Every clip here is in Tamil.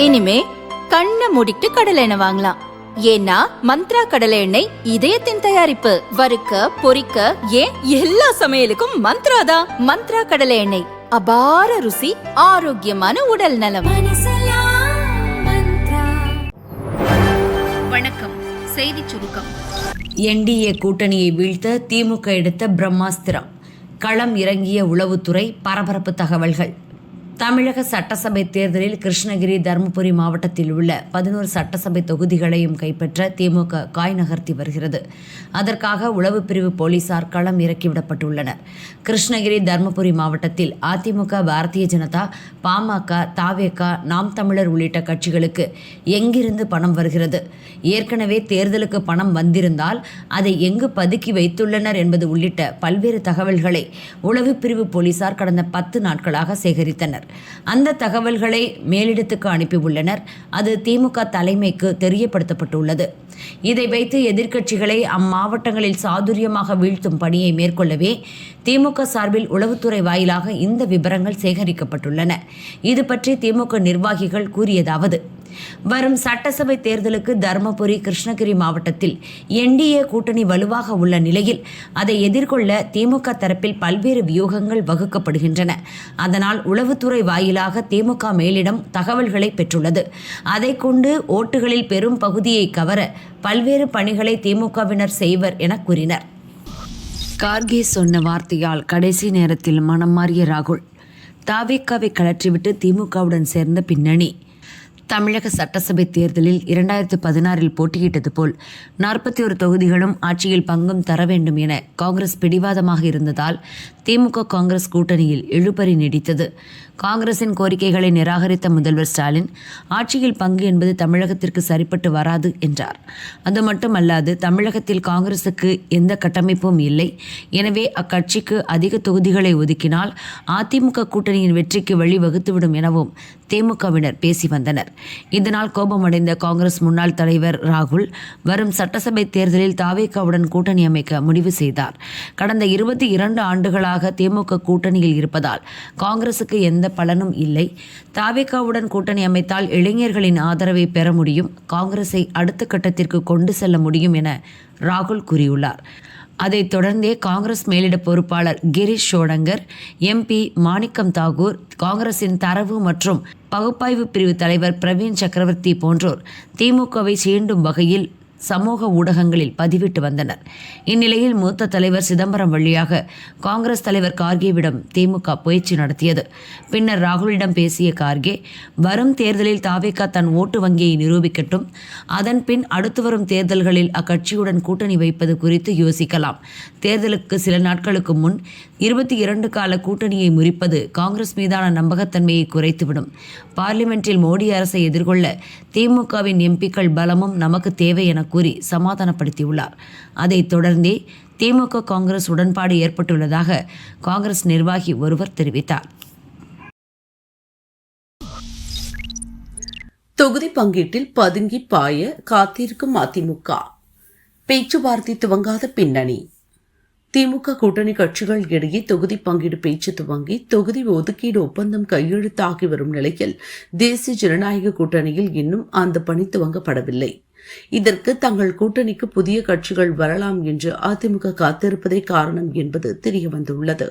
இனிமே கண்ணை மூடிட்டு கடலை எண்ணெய் வாங்கலாம். ஏன்னா மந்த்ரா கடலை எண்ணெய் இதயத்தின் தயாரிப்பு. வறுக்க பொரிக்க ஏன் எல்லா சமையலுக்கும் மந்த்ரா தான். மந்த்ரா கடலை எண்ணெய், அபார ருசி, ஆரோக்கியமான உடல் நலம். வணக்கம். செய்தி சுருக்கம். என்டிஏ கூட்டணியை வீழ்த்த திமுக எடுத்த பிரம்மாஸ்திரம். களம் இறங்கிய உளவுத்துறை, பரபரப்பு தகவல்கள். தமிழக சட்டசபை தேர்தலில் கிருஷ்ணகிரி, தருமபுரி மாவட்டத்தில் உள்ள 11 சட்டசபை தொகுதிகளையும் கைப்பற்ற திமுக காய் நகர்த்தி வருகிறது. அதற்காக உளவு பிரிவு போலீசார் களம் இறக்கிவிடப்பட்டுள்ளனர். கிருஷ்ணகிரி, தருமபுரி மாவட்டத்தில் அதிமுக, பாரதிய ஜனதா, பாமக, தாவேக, நாம் தமிழர் உள்ளிட்ட கட்சிகளுக்கு எங்கிருந்து பணம் வருகிறது, ஏற்கனவே தேர்தலுக்கு பணம் வந்திருந்தால் அதை எங்கு பதுக்கி வைத்துள்ளனர் என்பது உள்ளிட்ட பல்வேறு தகவல்களை உளவு பிரிவு போலீசார் கடந்த 10 நாட்களாக சேகரித்தனர். அந்த தகவல்களை மேலிடத்துக்கு அனுப்பியுள்ளனர். அது திமுக தலைமைக்கு தெரியப்படுத்தப்பட்டுள்ளது. இதை வைத்து எதிர்க்கட்சிகளை அம்மாவட்டங்களில் சாதுரியமாக வீழ்த்தும் பணியை மேற்கொள்ளவே திமுக சார்பில் உளவுத்துறை வாயிலாக இந்த விவரங்கள் சேகரிக்கப்பட்டுள்ளன. இது பற்றி திமுக நிர்வாகிகள் கூறியதாவது: வரும் சட்டசபை தேர்தலுக்கு தருமபுரி, கிருஷ்ணகிரி மாவட்டத்தில் என்டிஏ கூட்டணி வலுவாக உள்ள நிலையில் அதை எதிர்கொள்ள திமுக தரப்பில் பல்வேறு வியூகங்கள் வகுக்கப்படுகின்றன. அதனால் உளவுத்துறை வாயிலாக திமுக மேலிடம் தகவல்களை பெற்றுள்ளது. அதை கொண்டு ஓட்டுகளில் பெரும் பகுதியை கவர பல்வேறு பணிகளை திமுகவினர் செய்வர் என கூறினர். கார்கே சொன்ன வார்த்தையால் கடைசி நேரத்தில் மனம் மாறிய ராகுல். தாவேகாவை கழற்றிவிட்டு திமுகவுடன் சேர்ந்த பின்னணி. தமிழக சட்டசபை தேர்தலில் 2016 போட்டியிட்டது போல் 41 தொகுதிகளும் ஆட்சியில் பங்கும் தர வேண்டும் என காங்கிரஸ் பிடிவாதமாக இருந்ததால் திமுக காங்கிரஸ் கூட்டணியில் இழுபறி நீடித்தது. காங்கிரசின் கோரிக்கைகளை நிராகரித்த முதல்வர் ஸ்டாலின், ஆட்சியில் பங்கு என்பது தமிழகத்திற்கு சரிப்பட்டு வராது என்றார். அது மட்டுமல்லாது, தமிழகத்தில் காங்கிரசுக்கு எந்த கட்டமைப்பும் இல்லை. எனவே அக்கட்சிக்கு அதிக தொகுதிகளை ஒதுக்கினால் அதிமுக கூட்டணியின் வெற்றிக்கு வழிவகுத்துவிடும் எனவும் திமுகவினர் பேசி வந்தனர். இதனால் கோபமடைந்த காங்கிரஸ் முன்னாள் தலைவர் ராகுல் வரும் சட்டசபை தேர்தலில் தாவேகாவுடன் கூட்டணி அமைக்க முடிவு செய்தார். கடந்த 22 ஆண்டுகளாக திமுக கூட்டணியில் இருப்பதால் காங்கிரசுக்கு எந்த பலனும் இல்லை. தாவேகாவுடன் கூட்டணி அமைத்தால் இளைஞர்களின் ஆதரவை பெற முடியும், காங்கிரஸை அடுத்த கட்டத்திற்கு கொண்டு செல்ல முடியும் என ராகுல் கூறியுள்ளார். அதைத் தொடர்ந்தே காங்கிரஸ் மேலிட பொறுப்பாளர் கிரீஷ் ஷோடங்கர், எம்பி மாணிக்கம் தாகூர், காங்கிரசின் தரவு மற்றும் பகுப்பாய்வு பிரிவு தலைவர் பிரவீன் சக்கரவர்த்தி போன்றோர் திமுகவை சீண்டும் வகையில் சமூக ஊடகங்களில் பதிவிட்டு வந்தனர். இந்நிலையில் மூத்த தலைவர் சிதம்பரம் வழியாக காங்கிரஸ் தலைவர் கார்கேவிடம் திமுக பேச்சு நடத்தியது. பின்னர் ராகுலிடம் பேசிய கார்கே, வரும் தேர்தலில் தாவேகா தன் ஓட்டு வங்கியை நிரூபிக்கட்டும், அதன் பின் அடுத்து வரும் தேர்தல்களில் அக்கட்சியுடன் கூட்டணி வைப்பது குறித்து யோசிக்கலாம். தேர்தலுக்கு சில நாட்களுக்கு முன் 22 கால கூட்டணியை முறிப்பது காங்கிரஸ் மீதான நம்பகத்தன்மையை குறைத்துவிடும். பார்லிமென்ட்டில் மோடி அரசை எதிர்கொள்ள திமுகவின் எம்பிக்கள் பலமும் நமக்கு தேவை என கூறி சமாதானப்படுத்தியுள்ளார். அதைத் தொடர்ந்தே திமுக காங்கிரஸ் உடன்பாடு ஏற்பட்டுள்ளதாக காங்கிரஸ் நிர்வாகி ஒருவர் தெரிவித்தார். தொகுதி பங்கீட்டில் பதுங்கி பாய காத்திருக்கும் அதிமுக. பேச்சுவார்த்தை துவங்காத பின்னணி. திமுக கூட்டணி கட்சிகள் இடையே தொகுதி பங்கீடு பேச்சு துவங்கி தொகுதி ஒதுக்கீடு ஒப்பந்தம் கையெழுத்தாகி வரும் நிலையில் தேசிய ஜனநாயக கூட்டணியில் இன்னும் அந்த பணி துவங்கப்படவில்லை. இதற்கு தங்கள் கூட்டணிக்கு புதிய கட்சிகள் வரலாம் என்று அதிமுக காத்திருப்பதே காரணம் என்பது தெரியவந்துள்ளது.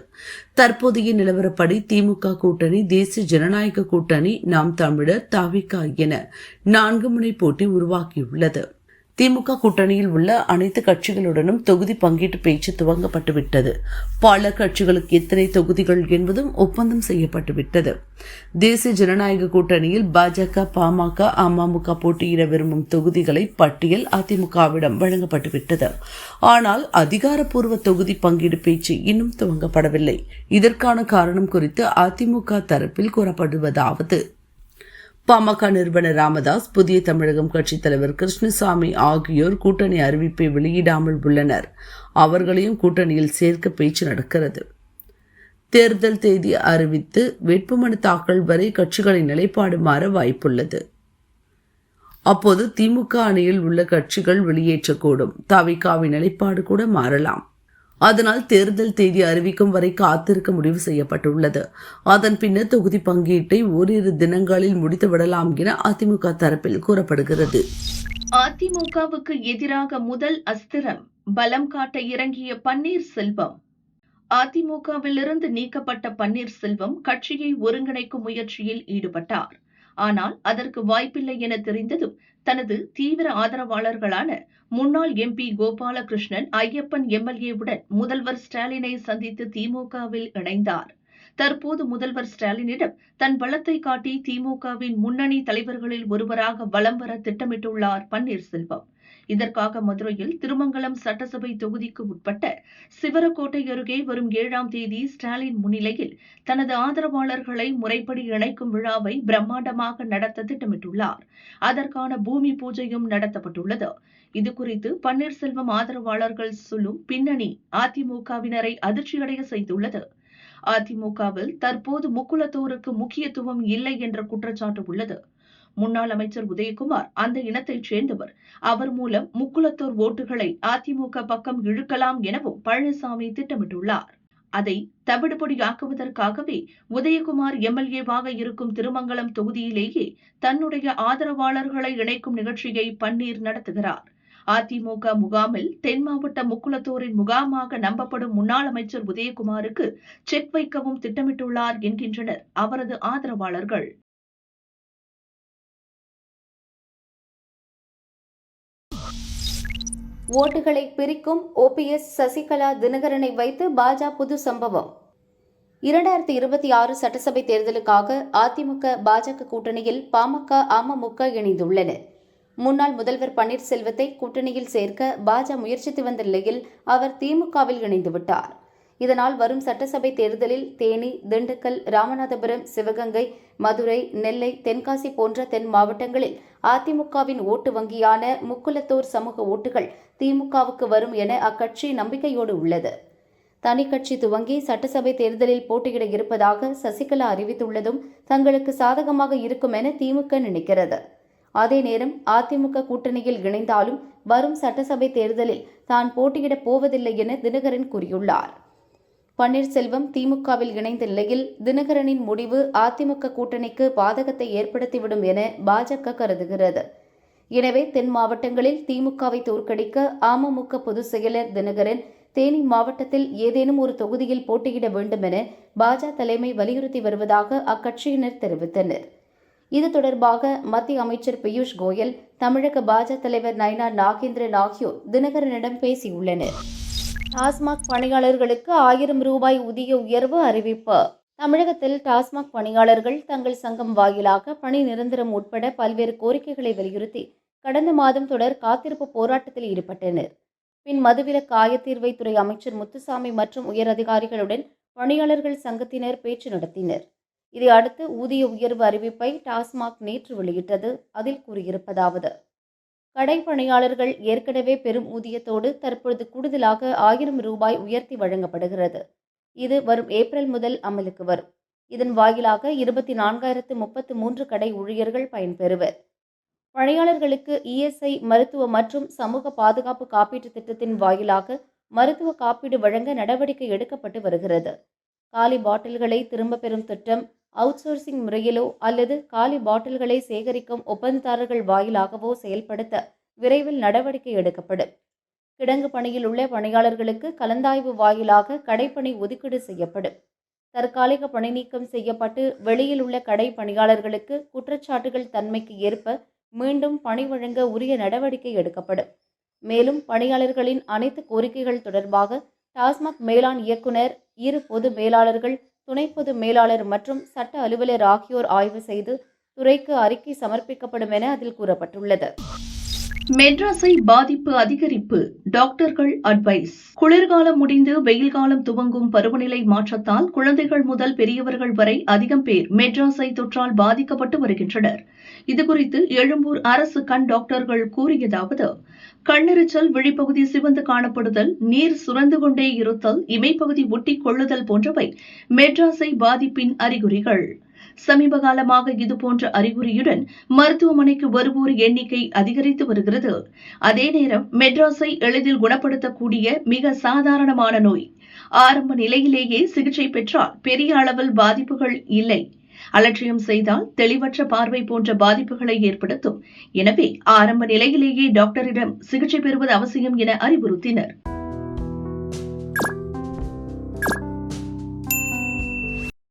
தற்போதைய நிலவரப்படி திமுக கூட்டணி, தேசிய ஜனநாயக கூட்டணி, நாம் தமிழர், தாவேகா என 4 முனை போட்டி உருவாக்கியுள்ளது. திமுக கூட்டணியில் உள்ள அனைத்து கட்சிகளுடனும் தொகுதி பங்கீட்டு பேச்சு துவங்கப்பட்டுவிட்டது. பல கட்சிகளுக்கு எத்தனை தொகுதிகள் என்பதும் ஒப்பந்தம் செய்யப்பட்டுவிட்டது. தேசிய ஜனநாயக கூட்டணியில் பாஜக, பாமக, அமமுக போட்டியிட விரும்பும் தொகுதிகளை பட்டியல் அதிமுகவிடம் வழங்கப்பட்டுவிட்டது. ஆனால் அதிகாரப்பூர்வ தொகுதி பங்கீடு பேச்சு இன்னும் துவங்கப்படவில்லை. இதற்கான காரணம் குறித்து அதிமுக தரப்பில் கூறப்படுவதாவது: பாமக நிறுவனர் ராமதாஸ், புதிய தமிழகம் கட்சித் தலைவர் கிருஷ்ணசாமி ஆகியோர் கூட்டணி அறிவிப்பை வெளியிடாமல் உள்ளனர். அவர்களையும் கூட்டணியில் சேர்க்க பேச்சு நடக்கிறது. தேர்தல் தேதி அறிவித்து வேட்புமனு தாக்கல் வரை கட்சிகளின் நிலைப்பாடு மாற வாய்ப்புள்ளது. அப்போது திமுக அணியில் உள்ள கட்சிகள் வெளியேற்றக்கூடும். தாவேகாவின் நிலைப்பாடு கூட மாறலாம். அதனால் தேர்தல் தேதி அறிவிக்கும் வரை காத்திருக்க முடிவு செய்யப்பட்டுள்ளது. அதன் பின்னர் தொகுதி பங்கீட்டை ஓரிரு தினங்களில் முடித்துவிடலாம் என அதிமுக தரப்பில் கூறப்படுகிறது. அதிமுகவுக்கு எதிராக முதல் அஸ்திரம் பலம் காட்ட இறங்கிய பன்னீர்செல்வம். அதிமுகவிலிருந்து நீக்கப்பட்ட பன்னீர்செல்வம் கட்சியை ஒருங்கிணைக்கும் முயற்சியில் ஈடுபட்டார். ஆனால் அதற்கு வாய்ப்பில்லை என தெரிந்ததும் தனது தீவிர ஆதரவாளர்களான முன்னாள் எம்பி கோபாலகிருஷ்ணன் ஐயப்பன் எம்எல்ஏவுடன் முதல்வர் ஸ்டாலினை சந்தித்து திமுகவில் இணைந்தார். தற்போது முதல்வர் ஸ்டாலினிடம் தன் பலத்தை காட்டி திமுகவின் முன்னணி தலைவர்களில் ஒருவராக வலம் வர திட்டமிட்டுள்ளார் பன்னீர்செல்வம். இதற்காக மதுரையில் திருமங்கலம் சட்டசபை தொகுதிக்கு உட்பட்ட சிவரக்கோட்டை அருகே வரும் 7ஆம் தேதி ஸ்டாலின் முன்னிலையில் தனது ஆதரவாளர்களை முறைப்படி இணைக்கும் விழாவை பிரம்மாண்டமாக நடத்த திட்டமிட்டுள்ளார். அதற்கான பூமி பூஜையும் நடத்தப்பட்டுள்ளது. இதுகுறித்து பன்னீர்செல்வம் ஆதரவாளர்கள் சொல்லும் பின்னணி அதிமுகவினரை அதிர்ச்சியடைய செய்துள்ளது. அதிமுகவில் தற்போது முக்குலத்தோருக்கு முக்கியத்துவம் இல்லை என்ற குற்றச்சாட்டு உள்ளது. முன்னாள் அமைச்சர் உதயகுமார் அந்த இனத்தைச் சேர்ந்தவர். அவர் மூலம் முக்குலத்தோர் ஓட்டுகளை அதிமுக பக்கம் இழுக்கலாம் எனவும் பழனிசாமி திட்டமிட்டுள்ளார். அதை தவிடுபொடியாக்குவதற்காகவே உதயகுமார் எம்எல்ஏவாக இருக்கும் திருமங்கலம் தொகுதியிலேயே தன்னுடைய ஆதரவாளர்களை இணைக்கும் நிகழ்ச்சியை பன்னீர் நடத்துகிறார். அதிமுக முகாமில் தென் மாவட்ட முக்குலத்தோரின் முகாமாக நம்பப்படும் முன்னாள் அமைச்சர் உதயகுமாருக்கு செக் வைக்கவும் திட்டமிட்டுள்ளார் என்கின்றனர் அவரது ஆதரவாளர்கள். ஓட்டுகளை பிரிக்கும் ஓபிஎஸ் சசிகலா தினகரனை வைத்து பாஜக புது சம்பவம். 2026 சட்டசபை தேர்தலுக்காக அதிமுக பாஜக கூட்டணியில் பாமக அமமுக இணைந்துள்ளன. முன்னாள் முதல்வர் பன்னீர்செல்வத்தை கூட்டணியில் சேர்க்க பாஜக முயற்சித்து வந்த நிலையில் அவர் திமுகவில் இணைந்துவிட்டார். இதனால் வரும் சட்டசபை தேர்தலில் தேனி, திண்டுக்கல், ராமநாதபுரம், சிவகங்கை, மதுரை, நெல்லை, தென்காசி போன்ற தென் மாவட்டங்களில் அதிமுகவின் ஓட்டு வங்கியான முக்குலத்தோர் சமூக ஓட்டுகள் திமுகவுக்கு வரும் என அக்கட்சி நம்பிக்கையோடு உள்ளது. தனி கட்சி துவங்கி சட்டசபை தேர்தலில் போட்டியிட இருப்பதாக சசிகலா அறிவித்துள்ளதும் தங்களுக்கு சாதகமாக இருக்கும் என திமுக நினைக்கிறது. அதே நேரம் அதிமுக கூட்டணியில் இணைந்தாலும் வரும் சட்டசபை தேர்தலில் தான் போட்டியிடப் போவதில்லை என தினகரன் கூறியுள்ளார். பன்னீர்செல்வம் திமுகவில் இணைந்த நிலையில் தினகரனின் முடிவு அதிமுக கூட்டணிக்கு பாதகத்தை ஏற்படுத்திவிடும் என பாஜக கருதுகிறது. எனவே தென் மாவட்டங்களில் திமுகவை தோற்கடிக்க அமமுக பொதுச் செயலர் தினகரன் தேனி மாவட்டத்தில் ஏதேனும் ஒரு தொகுதியில் போட்டியிட வேண்டும் என பாஜக தலைமை வலியுறுத்தி வருவதாக அக்கட்சியினர் தெரிவித்தனர். இது தொடர்பாக மத்திய அமைச்சர் பியூஷ் கோயல், தமிழக பாஜக தலைவர் நயினா நாகேந்திரன் ஆகியோர் தினகரனிடம் பேசியுள்ளனர். டாஸ்மாக் பணியாளர்களுக்கு 1000 ரூபாய் ஊதிய உயர்வு அறிவிப்பு. தமிழகத்தில் டாஸ்மாக் பணியாளர்கள் தங்கள் சங்கம் வாயிலாக பணி நிரந்தரம் உட்பட பல்வேறு கோரிக்கைகளை வலியுறுத்தி கடந்த மாதம் தொடர் காத்திருப்பு போராட்டத்தில் ஈடுபட்டனர். பின் மதுவிலக்கு ஆயத்தீர்வைத்துறை அமைச்சர் முத்துசாமி மற்றும் உயர் அதிகாரிகளுடன் பணியாளர்கள் சங்கத்தினர் பேச்சு நடத்தினர். இதை அடுத்து ஊதிய உயர்வு அறிவிப்பை டாஸ்மாக் நேற்று வெளியிட்டது. அதில் கூறியிருப்பதாவது: கடை பணியாளர்கள் ஏற்கனவே பெரும் ஊதியத்தோடு தற்பொழுது கூடுதலாக 1000 ரூபாய் உயர்த்தி வழங்கப்படுகிறது. இது வரும் ஏப்ரல் முதல் அமலுக்கு வரும். இதன் வாயிலாக 24,033 கடை ஊழியர்கள் பயன்பெறுவர். பணியாளர்களுக்கு இஎஸ்ஐ மருத்துவ மற்றும் சமூக பாதுகாப்பு காப்பீட்டு திட்டத்தின் வாயிலாக மருத்துவ காப்பீடு வழங்க நடவடிக்கை எடுக்கப்பட்டு வருகிறது. காலி பாட்டில்களை திரும்ப பெறும் திட்டம் அவுட் சோர்சிங் முறையிலோ அல்லது காலி பாட்டில்களை சேகரிக்கும் ஒப்பந்ததாரர்கள் வாயிலாகவோ செயல்படுத்த விரைவில் நடவடிக்கை எடுக்கப்படும். கிடங்கு பணியில் உள்ள பணியாளர்களுக்கு கலந்தாய்வு வாயிலாக கடைப்பணி ஒதுக்கீடு செய்யப்படும். தற்காலிக பணி நீக்கம் செய்யப்பட்டு வெளியில் உள்ள கடை பணியாளர்களுக்கு குற்றச்சாட்டுகள் தன்மைக்கு ஏற்ப மீண்டும் பணி வழங்க உரிய நடவடிக்கை எடுக்கப்படும். மேலும் பணியாளர்களின் அனைத்து கோரிக்கைகள் தொடர்பாக டாஸ்மாக் மேலாண் இயக்குனர், 2 பொது மேலாளர்கள், துணை பொது மேலாளர் மற்றும் சட்ட அலுவலர் ஆகியோர் ஆய்வு செய்து துறைக்கு அறிக்கை சமர்ப்பிக்கப்படும் என அதில் கூறப்பட்டுள்ளது. மெட்ராஸை பாதிப்பு அதிகரிப்பு, டாக்டர்கள் அட்வைஸ். குளிர்காலம் முடிந்து வெயில் காலம் துவங்கும் பருவநிலை மாற்றத்தால் குழந்தைகள் முதல் பெரியவர்கள் வரை அதிகம் பேர் மெட்ராஸை தொற்றால் பாதிக்கப்பட்டு வருகின்றனர். இதுகுறித்து எழும்பூர் அரசு கண் டாக்டர்கள் கூறியதாவது: கண்ணெரிச்சல், விழிப்பகுதி சிவந்து காணப்படுதல், நீர் சுரந்து கொண்டே இருத்தல், இமைப்பகுதி ஒட்டி கொள்ளுதல் போன்றவை மெட்ராஸை பாதிப்பின் அறிகுறிகள். சமீப காலமாக இதுபோன்ற அறிகுறியுடன் மருத்துவமனைக்கு வருவோர் எண்ணிக்கை அதிகரித்து வருகிறது. அதே நேரம் மெட்ராஸை எளிதில் குணப்படுத்தக்கூடிய மிக சாதாரணமான நோய். ஆரம்ப நிலையிலேயே சிகிச்சை பெற்றால் பெரிய அளவில் பாதிப்புகள் இல்லை. அலட்சியம் செய்தால் தெளிவற்ற பார்வை போன்ற பாதிப்புகளை ஏற்படுத்தும். எனவே ஆரம்ப நிலையிலேயே டாக்டரிடம் சிகிச்சை பெறுவது அவசியம் என அறிவுறுத்தினர்.